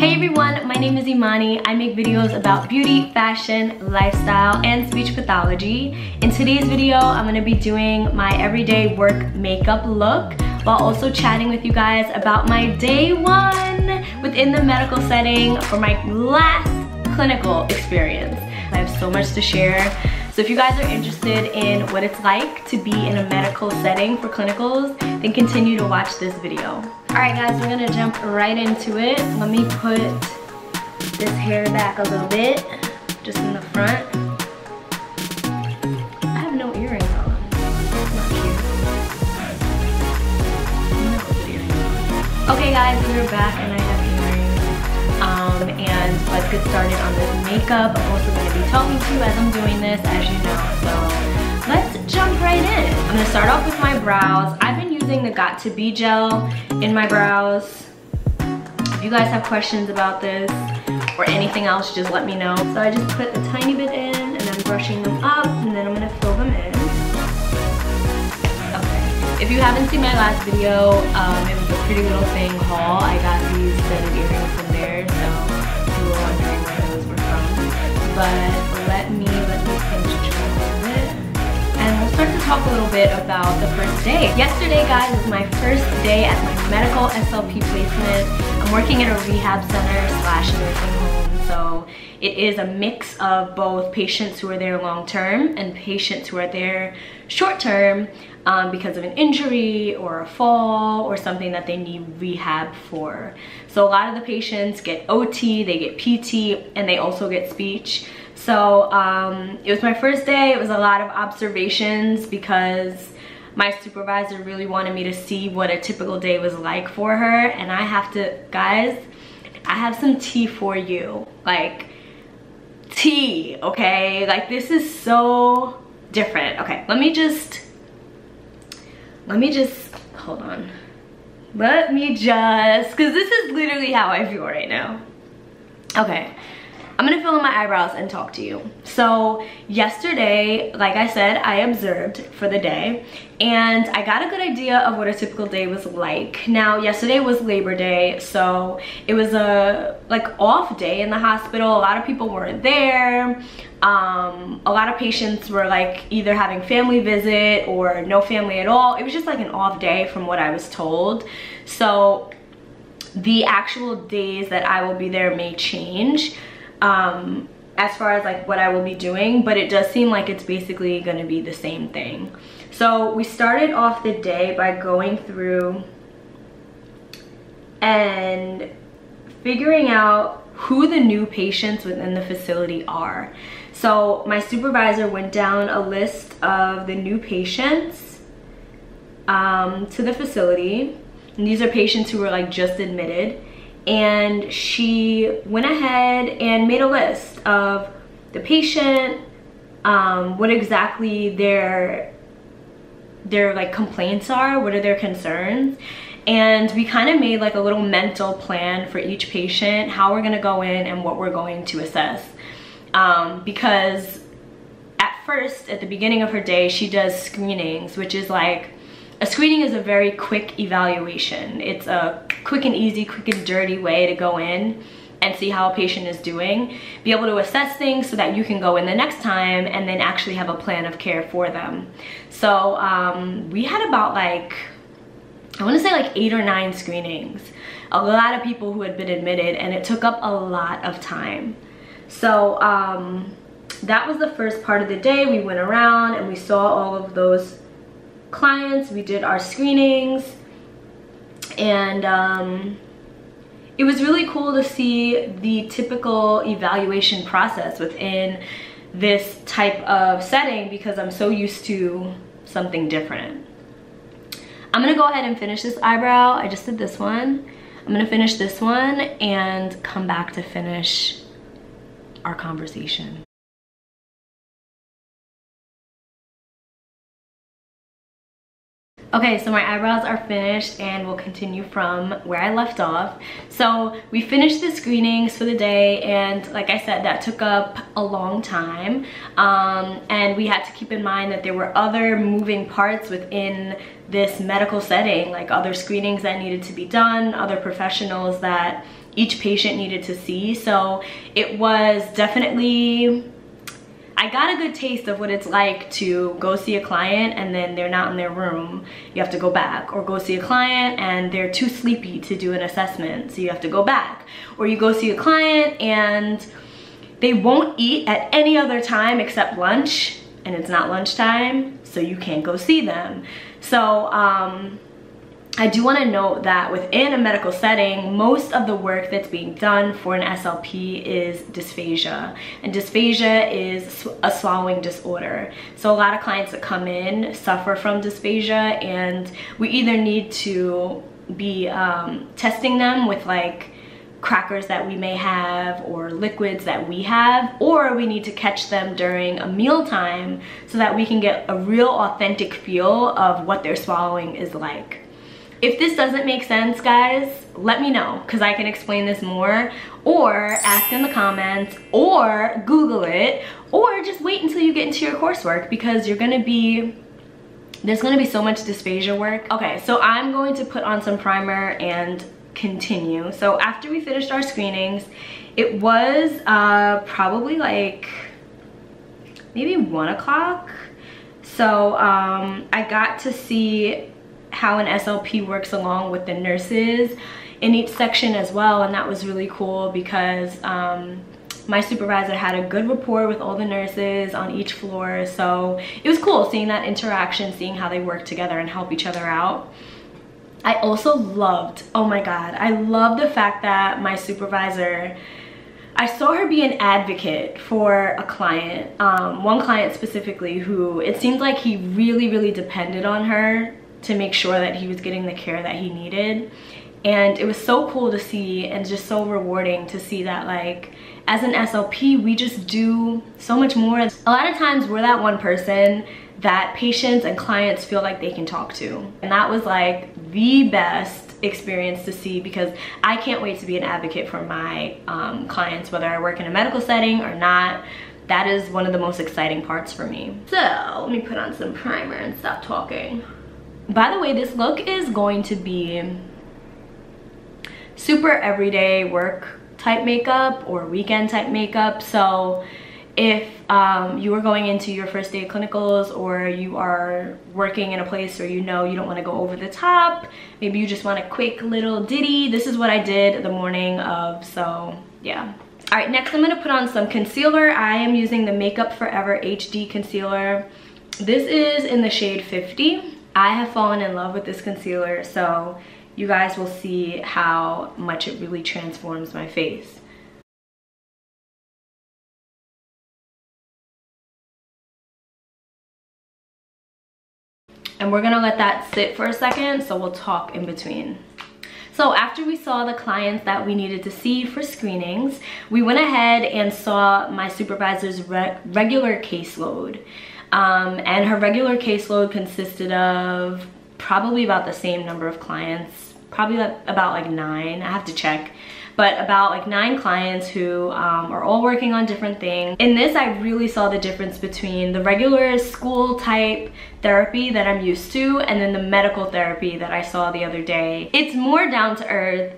Hey everyone, my name is Imani. I make videos about beauty, fashion, lifestyle, and speech pathology. In today's video, I'm gonna be doing my everyday work makeup look while also chatting with you guys about my day one within the medical setting for my last clinical experience. I have so much to share. So if you guys are interested in what it's like to be in a medical setting for clinicals, then continue to watch this video. All right guys, we're gonna jump right into it. Let me put this hair back a little bit, just in the front. I have no earrings on. That's not cute. Okay guys, we're back and I have earrings. And let's get started on this makeup. I'm also going to be talking to you as I'm doing this, as you know. So let's jump right in. I'm going to start off with my brows. I've been using the Got To Be gel in my brows. If you guys have questions about this or anything else, just let me know. So I just put a tiny bit in and I'm brushing them up and then I'm going to fill them in. Okay. If you haven't seen my last video, it was a Pretty Little Thing haul. I got these set of earrings from there, so you were wondering where those were from. But let me finish trying a little bit. And we'll start to talk a little bit about the first day. Yesterday, guys, was my first day at my medical SLP placement. I'm working at a rehab center / nursing home, so it is a mix of both patients who are there long-term and patients who are there short-term because of an injury or a fall or something that they need rehab for. So a lot of the patients get OT, they get PT, and they also get speech. So it was my first day. It was a lot of observations because my supervisor really wanted me to see what a typical day was like for her. And I have to, guys, I have some tea for you. Like, tea, okay? Like, this is so different. Okay, let me just, hold on. Let me just, because this is literally how I feel right now. Okay, I'm gonna fill in my eyebrows and talk to you. So yesterday, like I said, I observed for the day and I got a good idea of what a typical day was like. Now, yesterday was Labor Day, so it was a off day in the hospital. A lot of people weren't there. A lot of patients were like either having family visit or no family at all. It was just like an off day from what I was told. So the actual days that I will be there may change as far as like what I will be doing, but it does seem like it's basically going to be the same thing. So we started off the day by going through and figuring out who the new patients within the facility are. So my supervisor went down a list of the new patients to the facility, and these are patients who were like just admitted. And she went ahead and made a list of the patient, what exactly their like complaints are, what are their concerns, and we kind of made like a little mental plan for each patient, how we're gonna go in and what we're going to assess. Because at first, at the beginning of her day, she does screenings, which is like, a screening is a very quick evaluation. It's a quick and easy, quick and dirty way to go in and see how a patient is doing, be able to assess things so that you can go in the next time and then actually have a plan of care for them. So we had about like, I want to say like 8 or 9 screenings. A lot of people who had been admitted, and it took up a lot of time. So that was the first part of the day. We went around and we saw all of those clients, we did our screenings, and it was really cool to see the typical evaluation process within this type of setting because I'm so used to something different. I'm gonna go ahead and finish this eyebrow. I just did this one. I'm gonna finish this one and come back to finish our conversation. Okay, so my eyebrows are finished and we'll continue from where I left off. So we finished the screenings for the day, and like I said, that took up a long time. And we had to keep in mind that there were other moving parts within this medical setting, like other screenings that needed to be done, other professionals that each patient needed to see. So it was definitely, I got a good taste of what it's like to go see a client and then they're not in their room, you have to go back, or go see a client and they're too sleepy to do an assessment, so you have to go back, or you go see a client and they won't eat at any other time except lunch, and it's not lunchtime, so you can't go see them. So I do want to note that within a medical setting, most of the work that's being done for an SLP is dysphasia. And dysphasia is a swallowing disorder. So a lot of clients that come in suffer from dysphasia, and we either need to be testing them with like crackers that we may have or liquids that we have, or we need to catch them during a meal time so that we can get a real authentic feel of what their swallowing is like. If this doesn't make sense, guys, let me know, because I can explain this more, or ask in the comments, or Google it, or just wait until you get into your coursework, because there's gonna be so much dysphagia work. Okay, so I'm going to put on some primer and continue. So after we finished our screenings, it was probably like maybe 1 o'clock. So I got to see how an SLP works along with the nurses in each section as well, and that was really cool because my supervisor had a good rapport with all the nurses on each floor. So it was cool seeing that interaction, seeing how they work together and help each other out. I also loved, oh my God, I love the fact that my supervisor, I saw her be an advocate for a client, one client specifically who it seemed like he really depended on her to make sure that he was getting the care that he needed. And it was so cool to see, and just so rewarding to see that, like, as an SLP, we just do so much more. A lot of times we're that one person that patients and clients feel like they can talk to. And that was like the best experience to see, because I can't wait to be an advocate for my clients, whether I work in a medical setting or not. That is one of the most exciting parts for me. So let me put on some primer and stop talking. By the way, this look is going to be super everyday work type makeup or weekend type makeup. So if you are going into your first day of clinicals, or you are working in a place where you know you don't want to go over the top, maybe you just want a quick little ditty, this is what I did the morning of. So yeah. All right, next I'm going to put on some concealer. I am using the Makeup Forever HD concealer. This is in the shade 50. I have fallen in love with this concealer, so you guys will see how much it really transforms my face. And we're gonna let that sit for a second, so we'll talk in between. So after we saw the clients that we needed to see for screenings, we went ahead and saw my supervisor's regular caseload. And her regular caseload consisted of probably about the same number of clients, probably about like 9, I have to check, but about like 9 clients who are all working on different things. In this, I really saw the difference between the regular school type therapy that I'm used to and then the medical therapy that I saw the other day. It's more down to earth,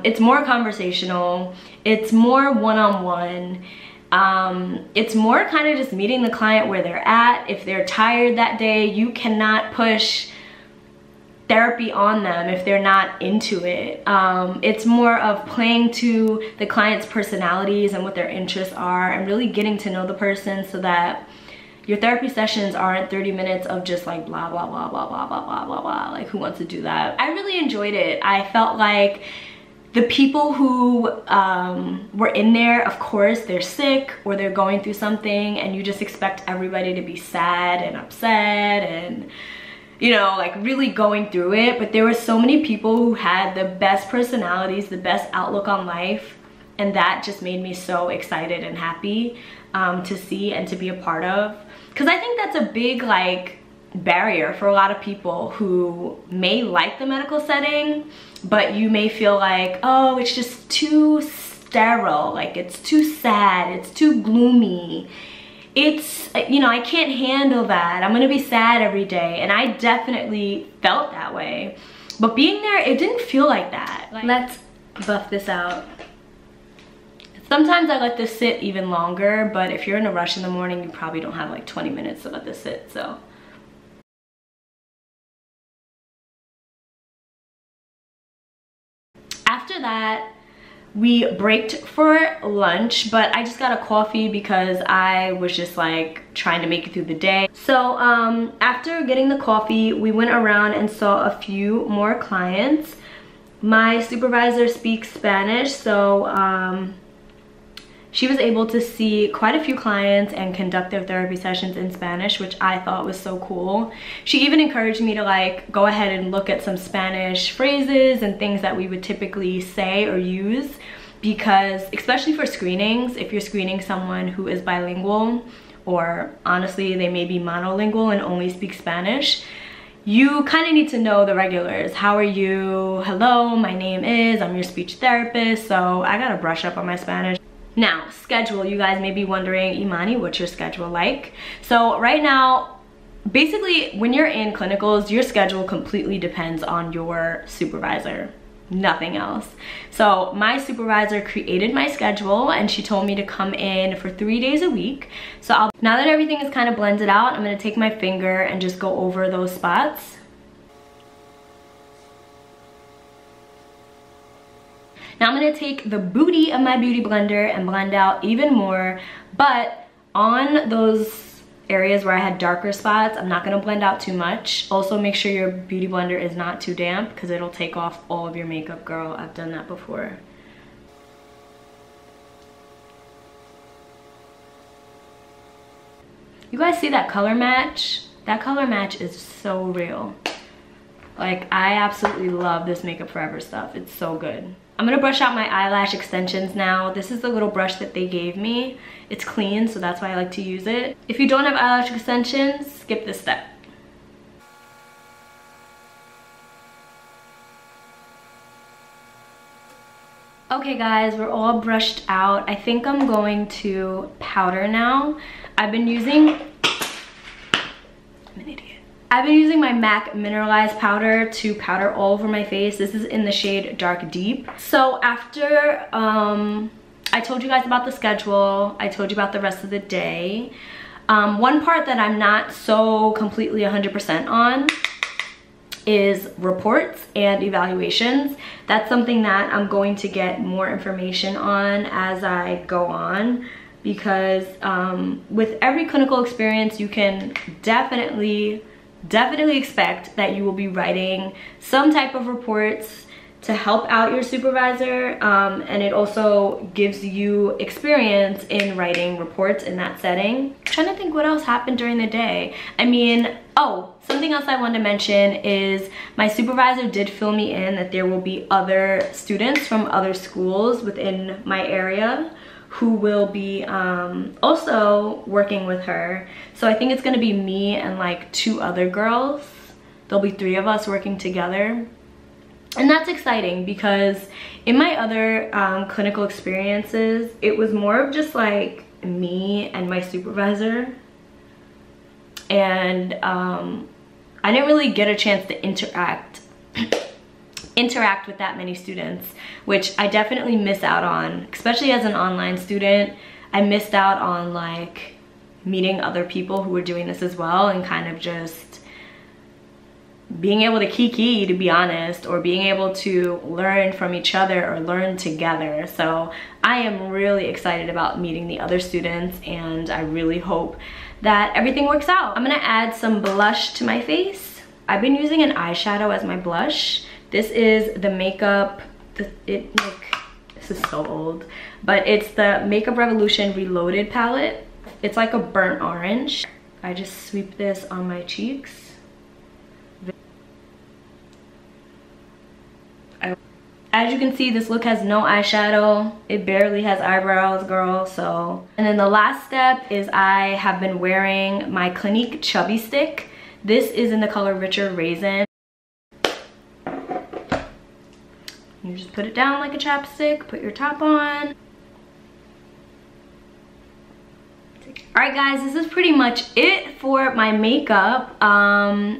it's more conversational, it's more one-on-one. It's more kind of just meeting the client where they're at. If they're tired that day, you cannot push therapy on them if they're not into it. It's more of playing to the client's personalities and what their interests are, and really getting to know the person so that your therapy sessions aren't 30 minutes of just like blah blah blah blah blah blah blah blah blah. Like, who wants to do that? I really enjoyed it. I felt like the people who were in there, of course, they're sick or they're going through something, and you just expect everybody to be sad and upset and, you know, like really going through it. But there were so many people who had the best personalities, the best outlook on life, and that just made me so excited and happy to see and to be a part of. Because I think that's a big like barrier for a lot of people who may like the medical setting, but you may feel like, oh, it's just too sterile, like it's too sad, it's too gloomy, it's, you know, I can't handle that, I'm gonna be sad every day. And I definitely felt that way, but being there, it didn't feel like that. Let's buff this out. Sometimes I let this sit even longer, but if you're in a rush in the morning, you probably don't have like 20 minutes to let this sit, so. After that, we braked for lunch, but I just got a coffee because I was just like trying to make it through the day. So after getting the coffee, we went around and saw a few more clients. My supervisor speaks Spanish, so she was able to see quite a few clients and conduct their therapy sessions in Spanish, which I thought was so cool. She even encouraged me to like go ahead and look at some Spanish phrases and things that we would typically say or use, because especially for screenings, if you're screening someone who is bilingual, or honestly they may be monolingual and only speak Spanish, you kind of need to know the regulars. How are you? Hello, my name is, I'm your speech therapist. So I gotta brush up on my Spanish. Now, schedule. You guys may be wondering, Imani, what's your schedule like? So right now, basically when you're in clinicals, your schedule completely depends on your supervisor, nothing else. So my supervisor created my schedule and she told me to come in for 3 days a week. So now that everything is kind of blended out, I'm gonna take my finger and just go over those spots. Now I'm gonna take the booty of my beauty blender and blend out even more, but on those areas where I had darker spots, I'm not gonna blend out too much. Also make sure your beauty blender is not too damp because it'll take off all of your makeup, girl. I've done that before. You guys see that color match? That color match is so real. Like, I absolutely love this Makeup Forever stuff. It's so good. I'm gonna brush out my eyelash extensions now. This is the little brush that they gave me. It's clean, so that's why I like to use it. If you don't have eyelash extensions, skip this step. Okay guys, we're all brushed out. I think I'm going to powder now. I've been using, I'm an idiot. I've been using my MAC mineralized powder to powder all over my face. This is in the shade Dark Deep. So after I told you guys about the schedule, I told you about the rest of the day. One part that I'm not so completely 100% on is reports and evaluations. That's something that I'm going to get more information on as I go on, because with every clinical experience, you can definitely expect that you will be writing some type of reports to help out your supervisor, and it also gives you experience in writing reports in that setting. I'm trying to think what else happened during the day. I mean, oh, something else I wanted to mention is my supervisor did fill me in that there will be other students from other schools within my area who will be also working with her. So I think it's gonna be me and like 2 other girls. There'll be 3 of us working together. And that's exciting because in my other clinical experiences, it was more of just like me and my supervisor. And I didn't really get a chance to interact with that many students, which I definitely miss out on, especially as an online student. I missed out on like meeting other people who were doing this as well and kind of just being able to kiki, to be honest, or being able to learn from each other or learn together. So I am really excited about meeting the other students, and I really hope that everything works out. I'm gonna add some blush to my face. I've been using an eyeshadow as my blush. This is the Makeup, this is so old, but it's the Makeup Revolution Reloaded palette. It's like a burnt orange. I just sweep this on my cheeks. As you can see, this look has no eyeshadow. It barely has eyebrows, girl, so. And then the last step is I have been wearing my Clinique Chubby stick. This is in the color Richer Raisin. You just put it down like a chapstick, put your top on. Alright guys, this is pretty much it for my makeup.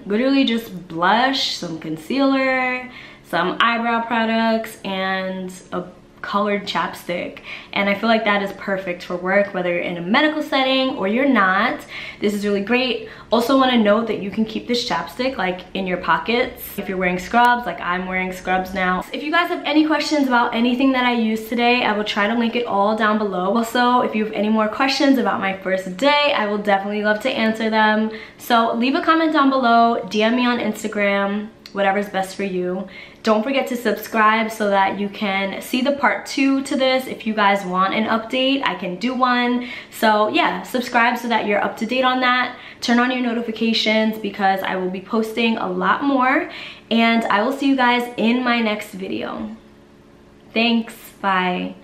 Literally just blush, some concealer, some eyebrow products, and a colored chapstick, and I feel like that is perfect for work, whether you're in a medical setting or you're not. This is really great. Also want to note that you can keep this chapstick like in your pockets if you're wearing scrubs, like I'm wearing scrubs now. If you guys have any questions about anything that I used today, I will try to link it all down below. Also, if you have any more questions about my first day, I will definitely love to answer them. So leave a comment down below, DM me on Instagram, whatever's best for you. Don't forget to subscribe so that you can see the part 2 to this. If you guys want an update, I can do one. So yeah, subscribe so that you're up to date on that. Turn on your notifications because I will be posting a lot more, and I will see you guys in my next video. Thanks, bye.